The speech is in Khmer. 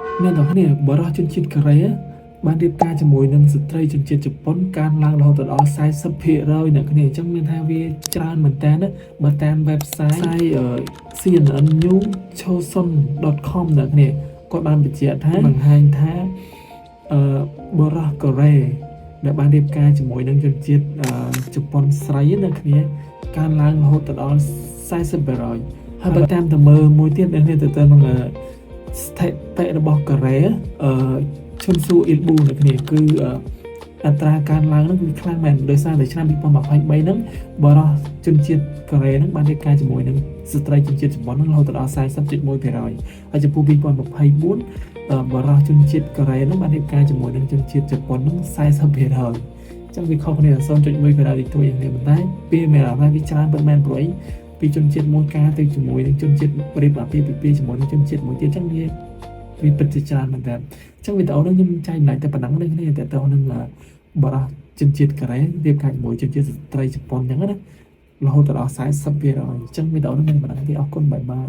អ្នកនរគ្នាបរិសុទ្ធជនជាតិកូរ៉េបានរៀបការជាមួយនឹងស្ត្រីជនជាតិជប៉ុនកើនឡើងរហូតដល់ 40% អ្នកគ្នាអញ្ចឹងមានថាវាច្រើនមែនតើបើតាម website CNN News Chosun.com អ្នកគ្នាគាត់បានបញ្ជាក់ថាបង្ហាញថាបរិសុទ្ធកូរ៉េដែលបានរៀបការជាមួយនឹងជនជាតិជប៉ុនស្រីអ្នកគ្នាកើនឡើងរហូតដល់ 40% ហើយបើតាមទៅមើលមួយទៀតអ្នកគ្នាទៅនឹងស្ថិតិរបស់កូរ៉េឈុនស៊ូអ៊ីលប៊ូអ្នកគ្នាគឺអត្រាកើនឡើងហ្នឹងគឺខ្លាំងមែនដោយសារតែឆ្នាំ2023ហ្នឹងបរិសុទ្ធជនជាតិកូរ៉េហ្នឹងបានរៀបការជាមួយនឹងស្ត្រីជនជាតិជប៉ុនហ្នឹងរហូតដល់ 40.1% ហើយចំពោះ2024បរិសុទ្ធជនជាតិកូរ៉េហ្នឹងបានរៀបការជាមួយនឹងជនជាតិជប៉ុនហ្នឹង 40% អញ្ចឹងវាខុសគ្នា 0.1% តិចតួចយ៉ាងនេះប៉ុន្តែវាមានអារម្មណ៍ថាវាច្រើនប៉ុន្មានព្រោះអីពីជនជាតិមួយការទៅជាមួយនឹងជនជាតិរៀបអាពាហ៍ពិពាហ៍ជាមួយនឹងជនជាតិមួយទៀតអញ្ចឹងវាពិតជាច្រើនមែនតើអញ្ចឹងវីដេអូនេះខ្ញុំចែកម្លែកតែប៉ុណ្ណឹងនេះគ្នាតើតើនឹងបរិសុទ្ធជនជាតិកូរ៉េរៀបការជាមួយជនជាតិស្ត្រីជប៉ុនអញ្ចឹងណារហូតដល់ 40% អញ្ចឹងវីដេអូនេះមានប៉ុណ្ណឹងទេអរគុណបាយបាយ